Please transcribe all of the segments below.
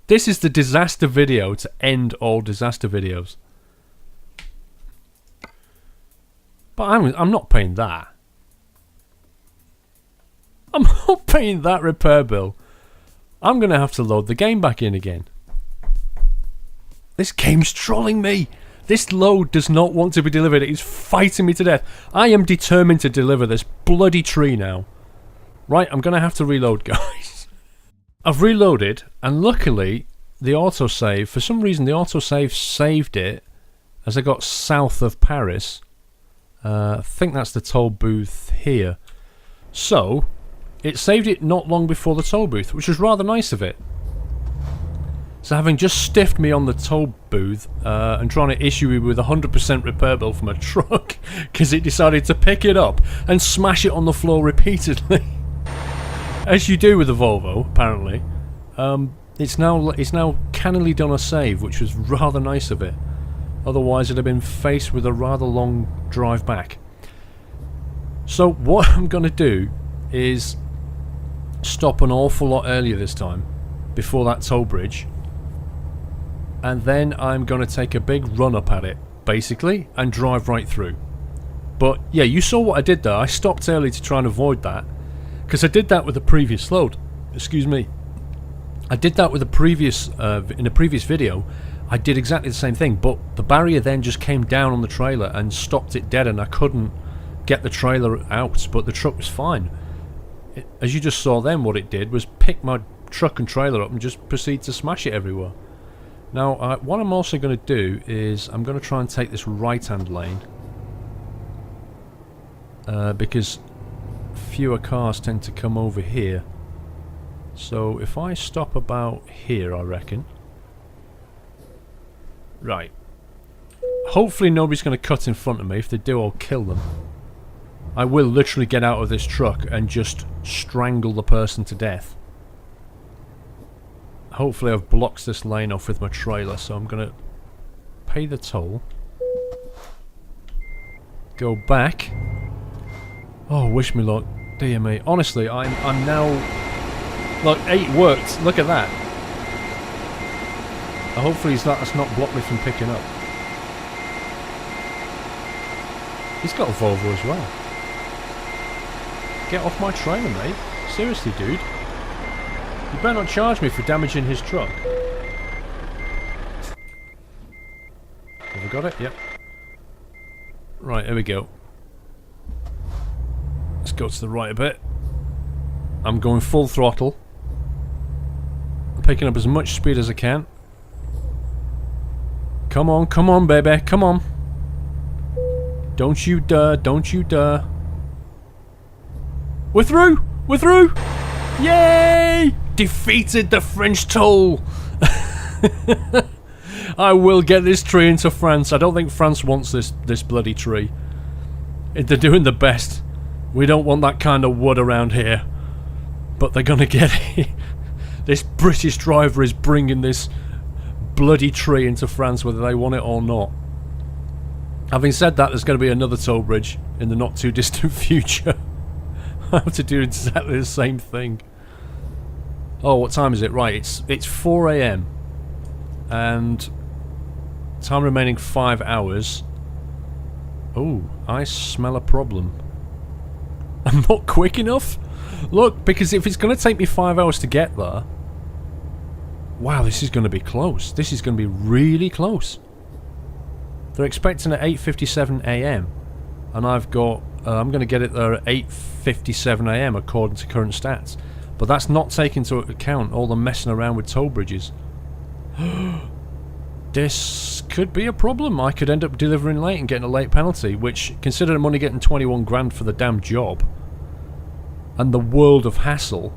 This is the disaster video to end all disaster videos. But I'm not paying that. I'm not paying that repair bill. I'm going to have to load the game back in again. This game's trolling me. This load does not want to be delivered. It is fighting me to death. I am determined to deliver this bloody tree now. Right, I'm going to have to reload, guys. I've reloaded, and luckily, the autosave, for some reason, the autosave saved it as I got south of Paris. I think that's the toll booth here. So, it saved it not long before the toll booth, which was rather nice of it. So having just stiffed me on the toll booth and trying to issue me with a 100% repair bill from a truck because it decided to pick it up and smash it on the floor repeatedly, as you do with the Volvo, apparently. It's now cannily done a save, which was rather nice of it. Otherwise, it'd have been faced with a rather long drive back. So what I'm going to do is stop an awful lot earlier this time, before that toll bridge. And then I'm going to take a big run up at it, basically, and drive right through. But yeah, you saw what I did there. I stopped early to try and avoid that, because I did that with the previous load. Excuse me. I did that with the previous, in a previous video. I did exactly the same thing, but the barrier then just came down on the trailer and stopped it dead, and I couldn't get the trailer out, but the truck was fine. As you just saw then, what it did was pick my truck and trailer up and just proceed to smash it everywhere. Now, what I'm also going to do is I'm going to try and take this right-hand lane, because fewer cars tend to come over here. So if I stop about here, I reckon. Right. Hopefully nobody's going to cut in front of me. If they do, I'll kill them. I will literally get out of this truck and just strangle the person to death. Hopefully I've blocked this lane off with my trailer, so I'm going to pay the toll. Go back. Oh, wish me luck. Dear me. Honestly, I'm now... Look, 8 worked. Look at that. Hopefully that's not blocked me from picking up. He's got a Volvo as well. Get off my trailer, mate. Seriously, dude. You better not charge me for damaging his truck. Have we got it? Yep. Right, here we go. Let's go to the right a bit. I'm going full throttle. I'm picking up as much speed as I can. Come on, baby, come on. Don't you dare, don't you dare. We're through! We're through! Yay! Defeated the French toll! I will get this tree into France. I don't think France wants this bloody tree. They're doing the best. We don't want that kind of wood around here. But they're gonna get it. This British driver is bringing this bloody tree into France, whether they want it or not. Having said that, there's going to be another toll bridge in the not too distant future. I have to do exactly the same thing. Oh, what time is it? Right, it's 4 AM. And time remaining 5 hours. Oh, I smell a problem. I'm not quick enough? Look, because if it's going to take me 5 hours to get there... Wow, this is going to be close. This is going to be really close. They're expecting at 8:57 AM. And I've got... I'm going to get it there at 8:57 AM according to current stats. But that's not taking into account all the messing around with toll bridges. This could be a problem. I could end up delivering late and getting a late penalty, which, considering I'm only getting 21 grand for the damn job, and the world of hassle...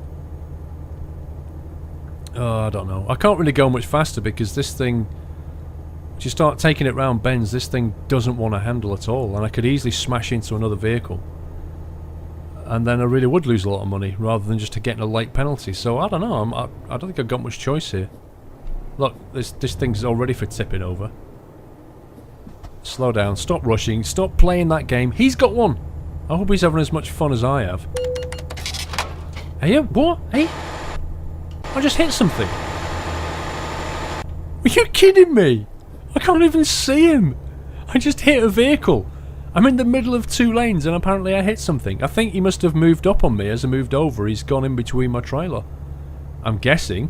I don't know. I can't really go much faster because this thing... If you start taking it round bends, this thing doesn't want to handle at all, and I could easily smash into another vehicle. And then I really would lose a lot of money, rather than just getting a late penalty. So, I don't know. I don't think I've got much choice here. Look, this thing's all ready for tipping over. Slow down. Stop rushing. Stop playing that game. He's got one! I hope he's having as much fun as I have. Hey, what? Hey? I just hit something. Are you kidding me? I can't even see him. I just hit a vehicle. I'm in the middle of 2 lanes and apparently I hit something. I think he must have moved up on me. As I moved over, he's gone in between my trailer. I'm guessing.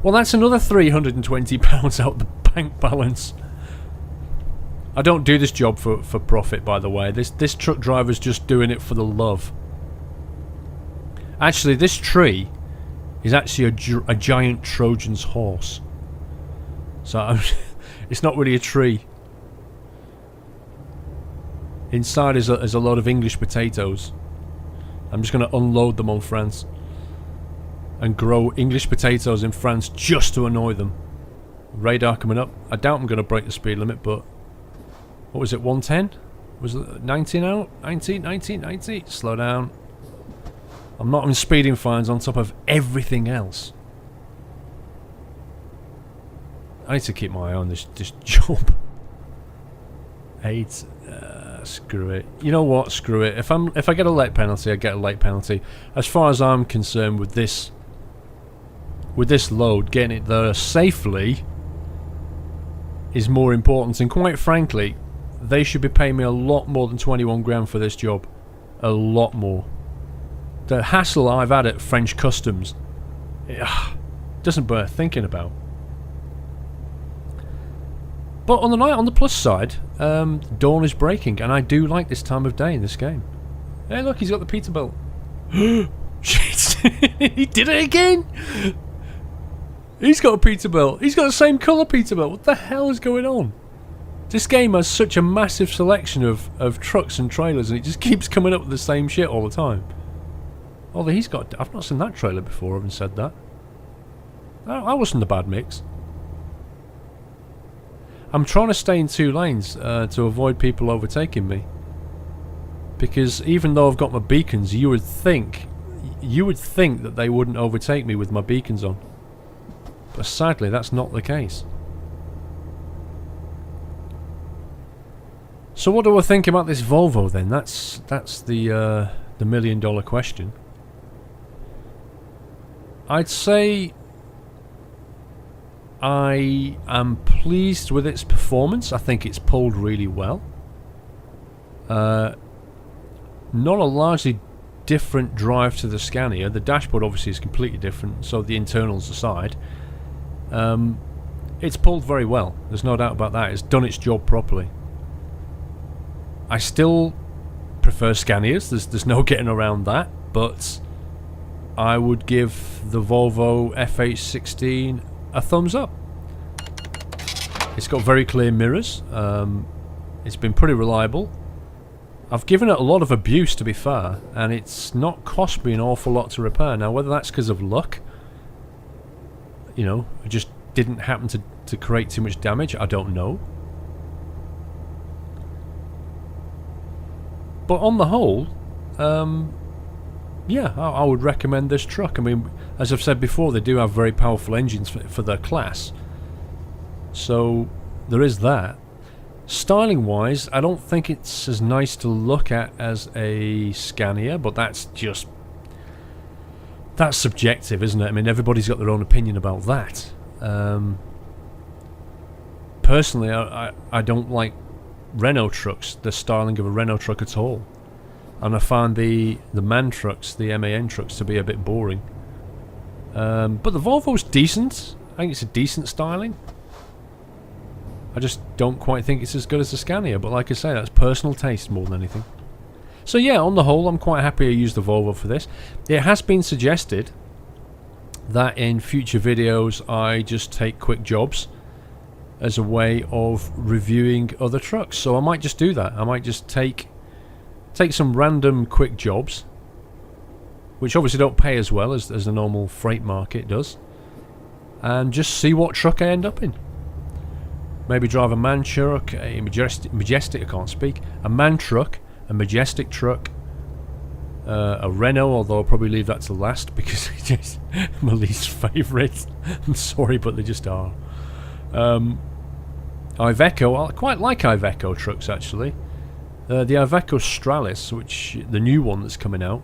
Well, that's another £320 out the bank balance. I don't do this job for profit, by the way. This truck driver's just doing it for the love. Actually, this tree is actually a giant Trojan's horse. So it's not really a tree. Inside is a lot of English potatoes. I'm just going to unload them on France and grow English potatoes in France just to annoy them. Radar coming up. I doubt I'm going to break the speed limit, but what was it, 110? Was it 19 out? 19, 19, 90? Slow down. I'm not on speeding fines on top of everything else. I need to keep my eye on this job. 8. Screw it. You know what? Screw it. If I get a late penalty, I get a late penalty. As far as I'm concerned, with this load, getting it there safely is more important. And quite frankly, they should be paying me a lot more than 21 grand for this job. A lot more. The hassle I've had at French customs, doesn't bear thinking about. But on the plus side, dawn is breaking, and I do like this time of day in this game. Hey, look, he's got the Peterbilt. Shit! He did it again! He's got a Peterbilt. He's got the same colour Peterbilt. What the hell is going on? This game has such a massive selection of trucks and trailers, and it just keeps coming up with the same shit all the time. Although he's got... I've not seen that trailer before, having said that. That wasn't a bad mix. I'm trying to stay in 2 lanes to avoid people overtaking me. Because even though I've got my beacons, you would think that they wouldn't overtake me with my beacons on. But sadly, that's not the case. So what do I think about this Volvo then? That's the $1 million question. I'd say I am pleased with its performance. I think it's pulled really well. Not a largely different drive to the Scania. The dashboard obviously is completely different, so the internals aside. It's pulled very well. There's no doubt about that. It's done its job properly. I still prefer Scanias. There's no getting around that, but I would give the Volvo FH16 a thumbs up. It's got very clear mirrors. It's been pretty reliable. I've given it a lot of abuse, to be fair, and it's not cost me an awful lot to repair. Now, whether that's because of luck, you know, it just didn't happen to create too much damage, I don't know. But on the whole, yeah, I would recommend this truck. I mean, as I've said before, they do have very powerful engines for their class. So, there is that. Styling wise, I don't think it's as nice to look at as a Scania, but that's subjective, isn't it? I mean, everybody's got their own opinion about that. Personally, I don't like Renault trucks, the styling of a Renault truck at all. And I find the MAN trucks, the MAN trucks, to be a bit boring. But the Volvo's decent. I think it's a decent styling. I just don't quite think it's as good as the Scania, but like I say, that's personal taste more than anything. So yeah, on the whole, I'm quite happy I used the Volvo for this. It has been suggested that in future videos I just take quick jobs as a way of reviewing other trucks. So I might just do that. I might just take some random quick jobs, which obviously don't pay as well as the normal freight market does, and just see what truck I end up in. Maybe drive a MAN truck, a majestic, I can't speak, a MAN truck, a majestic truck, a Renault, although I'll probably leave that to last because it's just my least favourite. I'm sorry, but they just are. Iveco, I quite like Iveco trucks actually. The Iveco Stralis, which the new one that's coming out,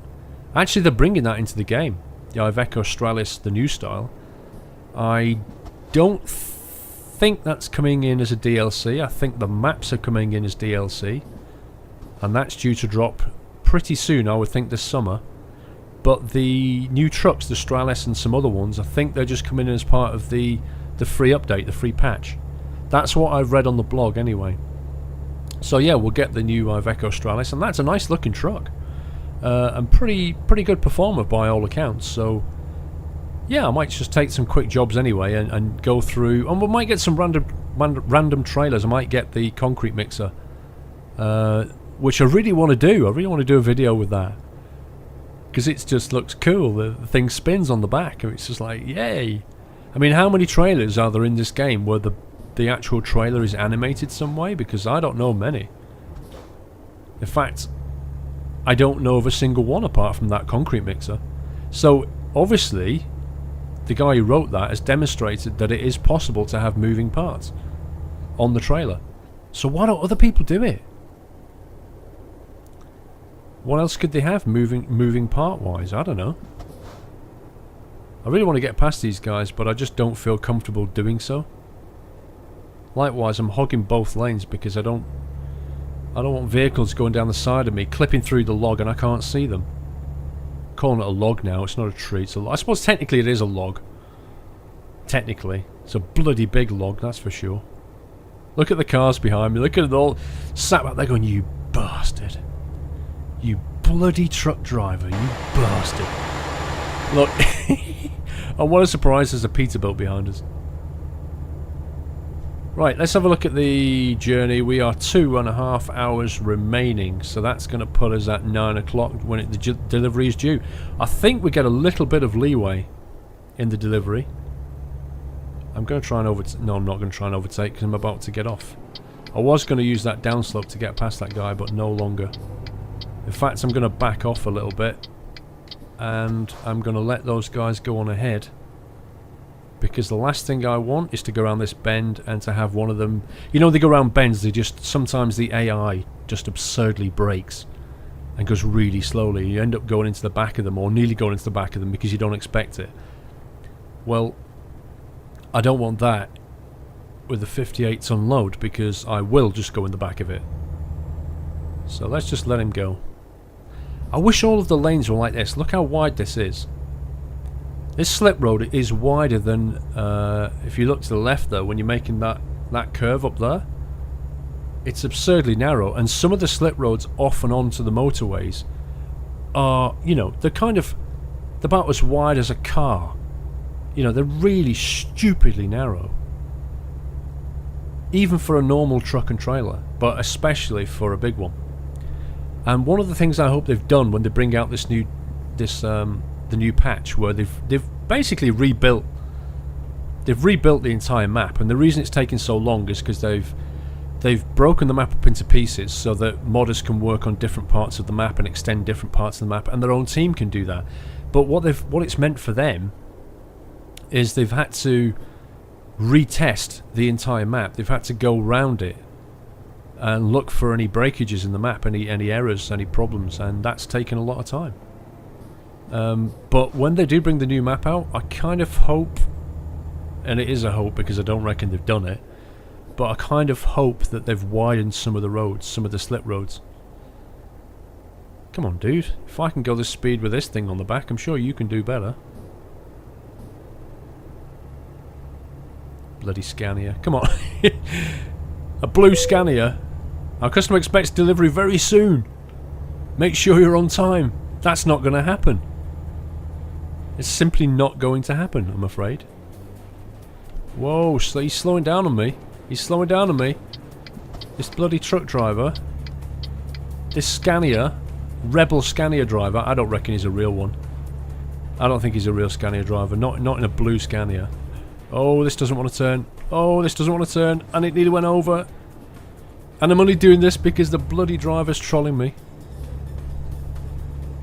actually they're bringing that into the game. The Iveco Stralis, the new style. I don't think think that's coming in as a DLC. I think the maps are coming in as DLC. And that's due to drop pretty soon, I would think this summer. But the new trucks, the Squirell and some other ones, I think they're just coming in as part of the free update, the free patch. That's what I've read on the blog anyway. So yeah, we'll get the new Iveco Squirell, and that's a nice looking truck. And pretty good performer by all accounts. So yeah, I might just take some quick jobs anyway and go through, and we might get some random trailers. I might get the concrete mixer, which I really want to do. I really want to do a video with that, because it just looks cool. The thing spins on the back and it's just like, yay. I mean, how many trailers are there in this game where the actual trailer is animated some way? Because I don't know many. In fact, I don't know of a single one apart from that concrete mixer. So obviously the guy who wrote that has demonstrated that it is possible to have moving parts on the trailer. So why don't other people do it? What else could they have moving part wise? I don't know. I really want to get past these guys, but I just don't feel comfortable doing so. Likewise, I'm hogging both lanes because I don't want vehicles going down the side of me, clipping through the log, and I can't see them. I'm calling it a log now, it's not a tree, it's a log. I suppose technically it is a log. Technically. It's a bloody big log, that's for sure. Look at the cars behind me, look at it all sat back there going, you bastard. You bloody truck driver, you bastard. Look, and what a surprise, there's a Peterbilt behind us. Right, let's have a look at the journey. We are 2.5 hours remaining, so that's going to put us at 9 o'clock when the delivery is due. I think we get a little bit of leeway in the delivery. I'm going to try and overtake. No, I'm not going to try and overtake because I'm about to get off. I was going to use that downslope to get past that guy, but no longer. In fact, I'm going to back off a little bit, and I'm going to let those guys go on ahead. Because the last thing I want is to go around this bend and to have one of them... You know, they go around bends, they just... Sometimes the AI just absurdly brakes and goes really slowly. You end up going into the back of them, or nearly going into the back of them, because you don't expect it. Well, I don't want that with the 58-ton load, because I will just go in the back of it. So let's just let him go. I wish all of the lanes were like this. Look how wide this is. This slip road is wider than, if you look to the left there, when you're making that curve up there, it's absurdly narrow, and some of the slip roads off and onto the motorways are, you know, they're about as wide as a car. You know, they're really stupidly narrow. Even for a normal truck and trailer, but especially for a big one. And one of the things I hope they've done when they bring out the new patch, where they've basically rebuilt the entire map, and the reason it's taking so long is because they've broken the map up into pieces so that modders can work on different parts of the map and extend different parts of the map, and their own team can do that. But what it's meant for them is they've had to retest the entire map. They've had to go round it and look for any breakages in the map, any errors, any problems, and that's taken a lot of time. But when they do bring the new map out, I kind of hope, and it is a hope because I don't reckon they've done it, but I kind of hope that they've widened some of the roads, some of the slip roads. Come on, dude. If I can go this speed with this thing on the back, I'm sure you can do better. Bloody Scania. Come on. A blue Scania. Our customer expects delivery very soon. Make sure you're on time. That's not going to happen. It's simply not going to happen, I'm afraid. Whoa, so he's slowing down on me. He's slowing down on me. This bloody truck driver. This Scania. Rebel Scania driver. I don't reckon he's a real one. I don't think he's a real Scania driver. Not in a blue Scania. Oh, this doesn't want to turn. Oh, this doesn't want to turn. And it nearly went over. And I'm only doing this because the bloody driver's trolling me.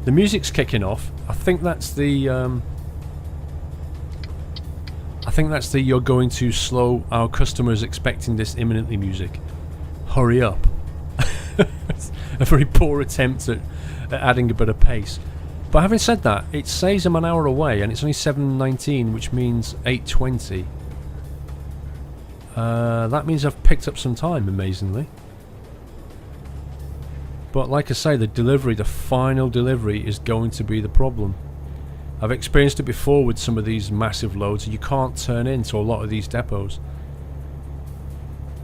The music's kicking off. I think that's the you're going to slow our customers expecting this imminently music. Hurry up. It's a very poor attempt at adding a bit of pace. But having said that, it says I'm an hour away and it's only 7:19, which means 8:20. That means I've picked up some time, amazingly. But like I say, the final delivery is going to be the problem. I've experienced it before with some of these massive loads. You can't turn into a lot of these depots.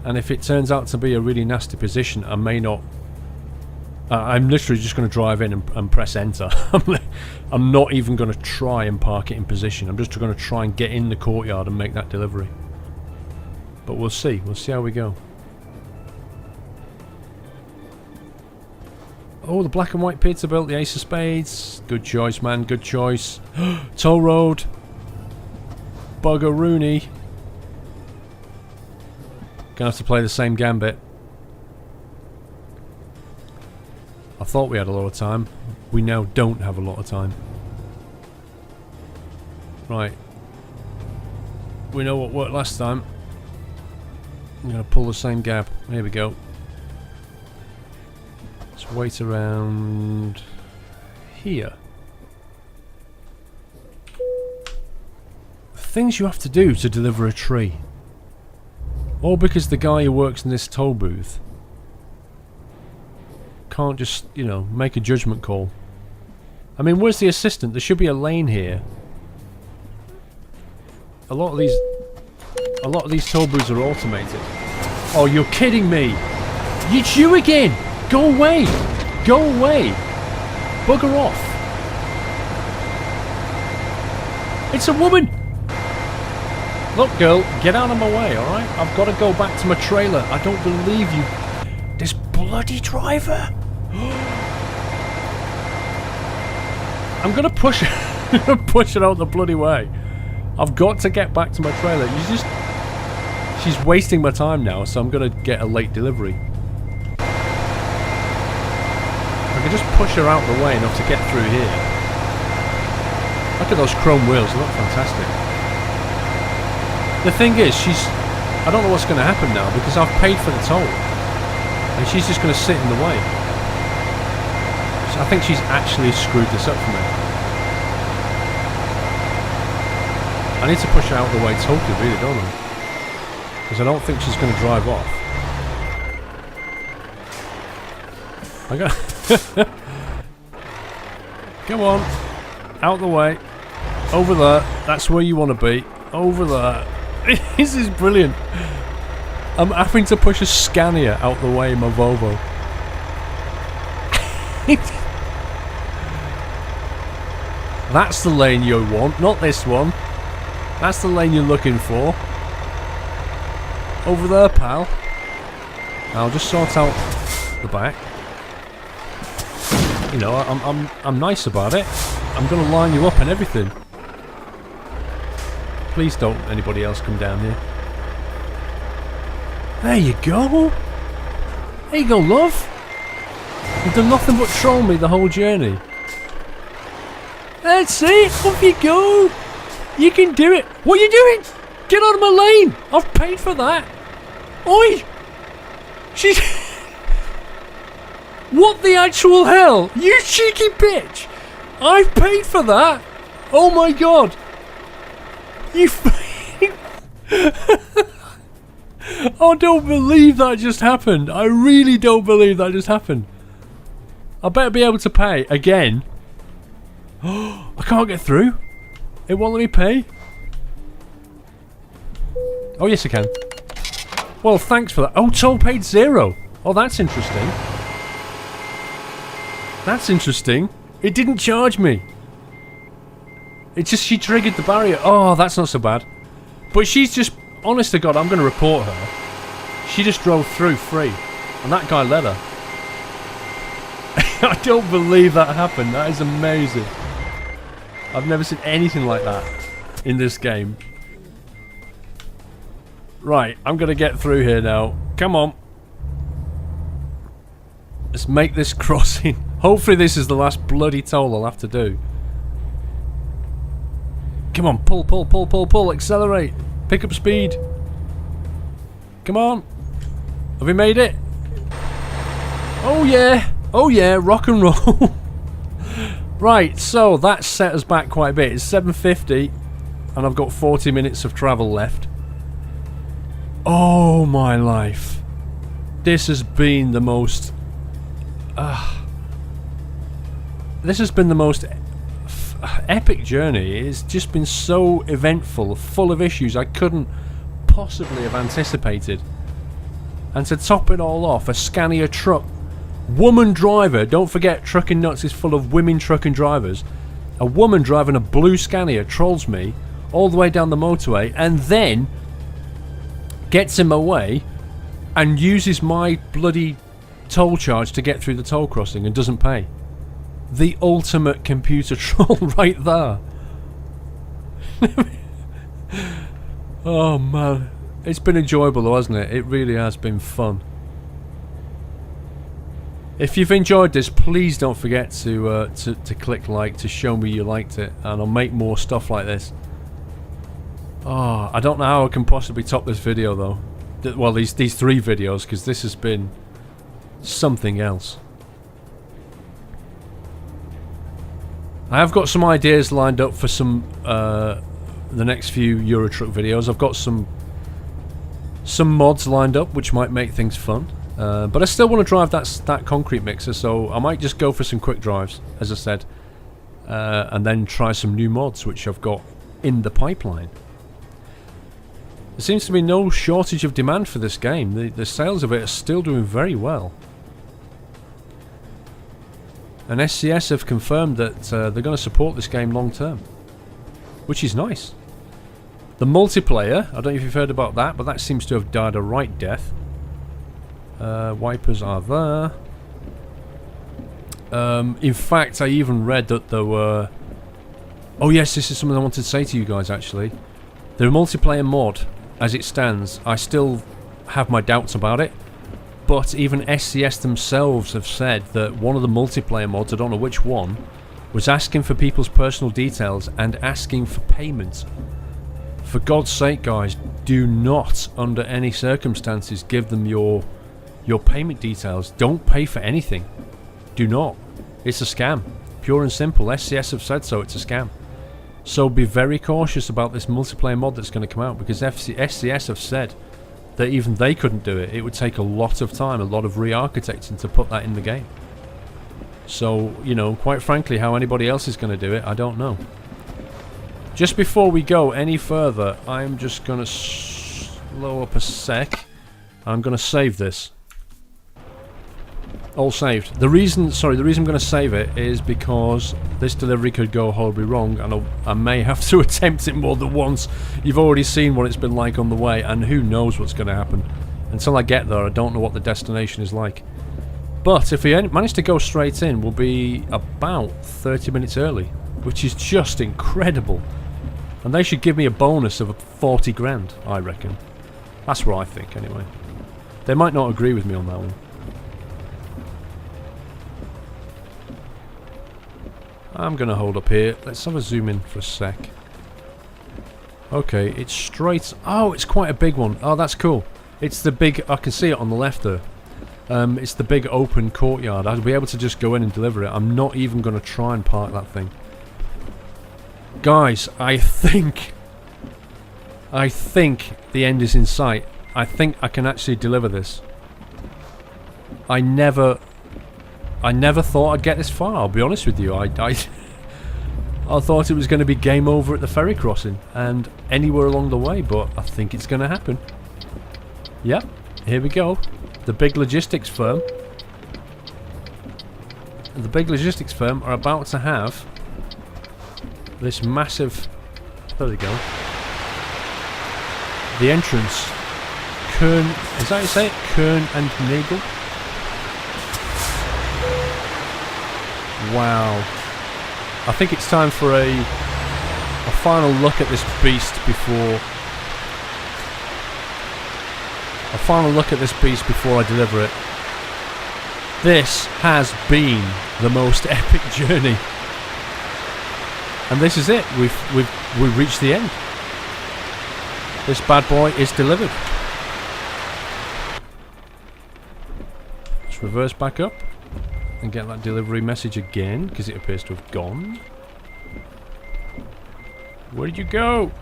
And if it turns out to be a really nasty position, I may not... I'm literally just going to drive in and press enter. I'm not even going to try and park it in position. I'm just going to try and get in the courtyard and make that delivery. But we'll see. We'll see how we go. Oh, the black and white Peterbilt, the ace of spades. Good choice, man. Good choice. Toll road. Buggeroony. Gonna have to play the same gambit. I thought we had a lot of time. We now don't have a lot of time. Right. We know what worked last time. I'm gonna pull the same gap. Here we go. Let's wait around here. Things you have to do to deliver a tree. All because the guy who works in this toll booth can't just, you know, make a judgment call. I mean, where's the assistant? There should be a lane here. A lot of these toll booths are automated. Oh, you're kidding me! It's you again! Go away! Go away! Bugger off! It's a woman! Look, girl, get out of my way, alright? I've got to go back to my trailer. I don't believe you. This bloody driver! I'm gonna push it. Push it out the bloody way. I've got to get back to my trailer. She's wasting my time now, so I'm gonna get a late delivery. I can just push her out the way enough to get through here. Look at those chrome wheels, they look fantastic. The thing is, I don't know what's going to happen now because I've paid for the toll. And she's just going to sit in the way. So I think she's actually screwed this up for me. I need to push her out the way totally, really, don't I? Because I don't think she's going to drive off. I got... Come on. Out the way. Over there. That's where you want to be. Over there. This is brilliant. I'm having to push a Scania out the way in my Volvo. That's the lane you want, not this one. That's the lane you're looking for. Over there, pal. I'll just sort out the back. You know, I'm nice about it. I'm gonna line you up and everything. Please don't anybody else come down here. There you go. There you go, love. You've done nothing but troll me the whole journey. That's it. Off you go. You can do it. What are you doing? Get out of my lane. I've paid for that. Oi. She's... What the actual hell? You cheeky bitch. I've paid for that. Oh my god. You I don't believe that just happened. I really don't believe that just happened. I better be able to pay again. I can't get through. It won't let me pay. Oh yes I can. Well, thanks for that. Oh, toll paid 0. Oh, that's interesting. That's interesting. It didn't charge me. It just, she triggered the barrier. Oh, that's not so bad. But she's just, honest to God, I'm going to report her. She just drove through free. And that guy let her. I don't believe that happened. That is amazing. I've never seen anything like that in this game. Right, I'm going to get through here now. Come on. Let's make this crossing. Hopefully this is the last bloody toll I'll have to do. Come on, pull, pull, pull, pull, pull, accelerate. Pick up speed. Come on. Have we made it? Oh yeah, rock and roll. Right, so that set us back quite a bit. It's 7:50 and I've got 40 minutes of travel left. Oh my life. This has been the most... this has been the most epic journey. It's just been so eventful, full of issues I couldn't possibly have anticipated. And to top it all off, a Scania truck. Woman driver, don't forget Trucking Nuts is full of women trucking drivers. A woman driving a blue Scania trolls me all the way down the motorway and then gets in my way and uses my bloody toll charge to get through the toll crossing and doesn't pay. The ultimate computer troll right there. Oh man, it's been enjoyable though, hasn't it? It really has been fun. If you've enjoyed this, please don't forget to click like to show me you liked it, and I'll make more stuff like this. Oh, I don't know how I can possibly top this video though. Well, these 3 videos, because this has been something else. I have got some ideas lined up for some the next few Euro Truck videos. I've got some mods lined up which might make things fun. But I still want to drive that concrete mixer, so I might just go for some quick drives, as I said, and then try some new mods which I've got in the pipeline. There seems to be no shortage of demand for this game. The sales of it are still doing very well. And SCS have confirmed that they're going to support this game long term, which is nice. The multiplayer, I don't know if you've heard about that, but that seems to have died a right death. Wipers are there. In fact, I even read that there were... Oh yes, this is something I wanted to say to you guys actually. The multiplayer mod, as it stands, I still have my doubts about it. But even SCS themselves have said that one of the multiplayer mods, I don't know which one, was asking for people's personal details and asking for payment. For God's sake guys, do not under any circumstances give them your payment details. Don't pay for anything. Do not. It's a scam. Pure and simple. SCS have said so. It's a scam. So be very cautious about this multiplayer mod that's going to come out, because SCS have said that even they couldn't do it. It would take a lot of time, a lot of re-architecting to put that in the game. So, you know, quite frankly, how anybody else is going to do it, I don't know. Just before we go any further, I'm just going to slow up a sec. I'm going to save this. All saved. The reason I'm going to save it is because this delivery could go horribly wrong, and I may have to attempt it more than once. You've already seen what it's been like on the way, and who knows what's going to happen. Until I get there, I don't know what the destination is like. But if we manage to go straight in, we'll be about 30 minutes early, which is just incredible. And they should give me a bonus of 40 grand, I reckon. That's what I think, anyway. They might not agree with me on that one. I'm going to hold up here. Let's have a zoom in for a sec. Okay, it's straight... Oh, it's quite a big one. Oh, that's cool. It's the big... I can see it on the left there. It's the big open courtyard. I'll be able to just go in and deliver it. I'm not even going to try and park that thing. Guys, I think the end is in sight. I think I can actually deliver this. I never thought I'd get this far, I'll be honest with you. I thought it was going to be game over at the ferry crossing and anywhere along the way, but I think it's going to happen. Yep, here we go. The big logistics firm. The big logistics firm are about to have this massive... There we go. The entrance. Kern... Is that how you say it? Kern and Nagel? Wow. I think it's time for a final look at this beast before... A final look at this beast before I deliver it. This has been the most epic journey. And this is it. We've reached the end. This bad boy is delivered. Let's reverse back up and get that delivery message again, because it appears to have gone. Where did you go?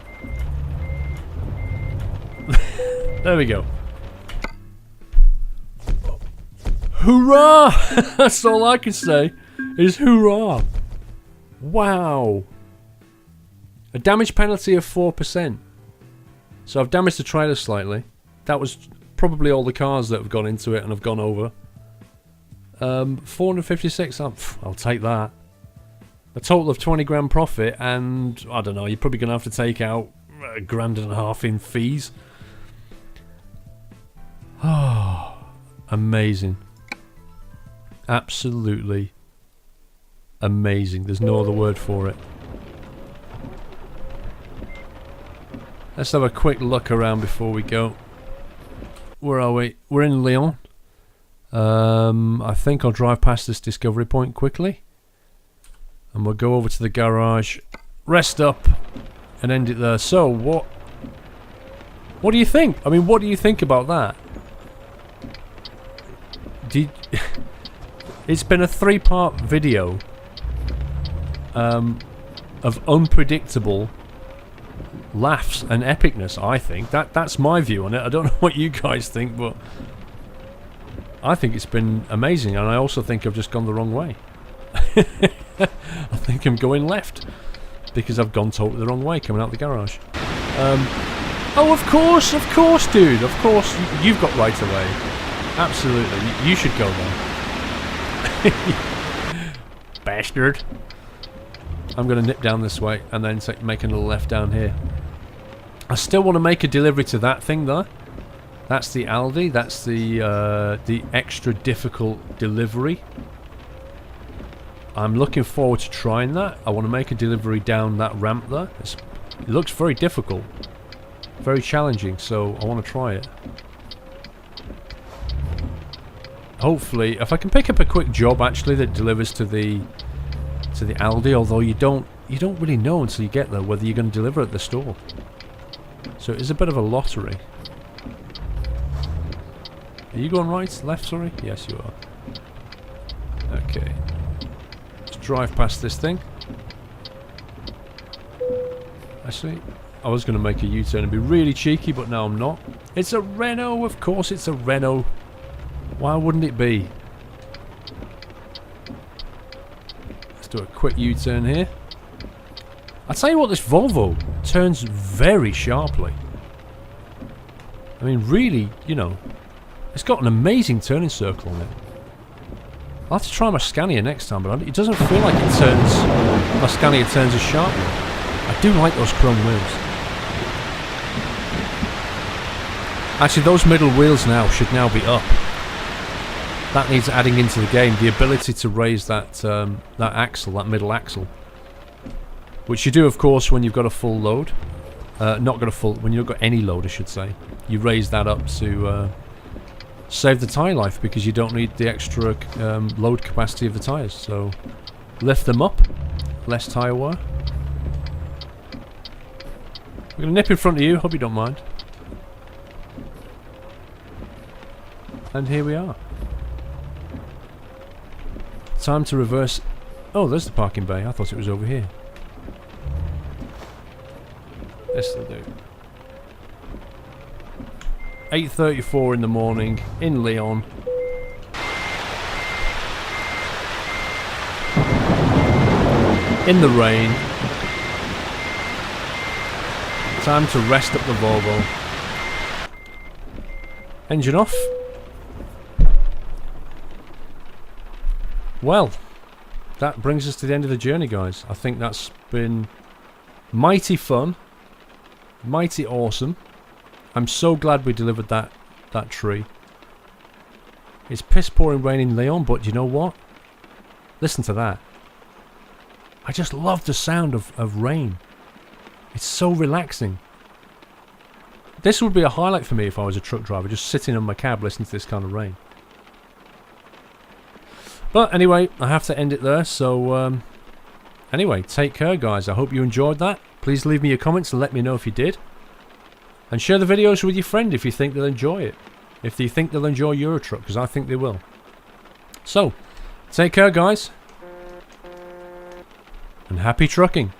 There we go. Hoorah! That's all I can say is hoorah. Wow. A damage penalty of 4%. So I've damaged the trailer slightly. That was probably all the cars that have gone into it and have gone over. 456, I'll take that. A total of 20 grand profit, and I don't know, you're probably going to have to take out $1.5 grand in fees. Oh, amazing. Absolutely amazing. There's no other word for it. Let's have a quick look around before we go. Where are we? We're in Lyon. I think I'll drive past this discovery point quickly. And we'll go over to the garage, rest up, and end it there. So, what do you think? I mean, what do you think about that? It's been a 3-part video of unpredictable laughs and epicness, I think. That's my view on it. I don't know what you guys think, but I think it's been amazing, and I also think I've just gone the wrong way. I think I'm going left because I've gone totally the wrong way coming out the garage. Oh, of course, dude. Of course, you've got right away. Absolutely, you should go there. Bastard. I'm going to nip down this way and then make another left down here. I still want to make a delivery to that thing though. That's the Aldi. That's the extra difficult delivery. I'm looking forward to trying that. I want to make a delivery down that ramp there. It looks very difficult. Very challenging, so I want to try it. Hopefully, if I can pick up a quick job actually that delivers to the Aldi, although you don't really know until you get there whether you're going to deliver at the store. So it is a bit of a lottery. Are you going right? Left, sorry? Yes, you are. Okay. Let's drive past this thing. Actually, I was going to make a U-turn and be really cheeky, but now I'm not. It's a Renault, of course it's a Renault. Why wouldn't it be? Let's do a quick U-turn here. I'll tell you what, this Volvo turns very sharply. I mean, really, you know, it's got an amazing turning circle on it. I'll have to try my Scania next time, but it doesn't feel like it turns. My Scania turns as sharply. I do like those chrome wheels. Actually, those middle wheels now should now be up. That needs adding into the game. The ability to raise that that axle, that middle axle, which you do, of course, when you've got a full load. When you've got any load, I should say. You raise that up to save the tyre life because you don't need the extra load capacity of the tyres. So lift them up, less tyre wear. We're going to nip in front of you, hope you don't mind. And here we are. Time to reverse. Oh, there's the parking bay. I thought it was over here. Yes, they do. 8:34 in the morning in Lyon. In the rain. Time to rest up the Volvo. Engine off. Well, that brings us to the end of the journey, guys. I think that's been mighty fun. Mighty awesome. I'm so glad we delivered that tree. It's piss pouring rain in Lyon, but you know what? Listen to that. I just love the sound of rain. It's so relaxing. This would be a highlight for me if I was a truck driver, just sitting in my cab listening to this kind of rain. But anyway, I have to end it there, so anyway, take care guys. I hope you enjoyed that. Please leave me your comments and let me know if you did. And share the videos with your friend if you think they'll enjoy it. If you think they'll enjoy Euro Truck, because I think they will. So, take care guys. And happy trucking.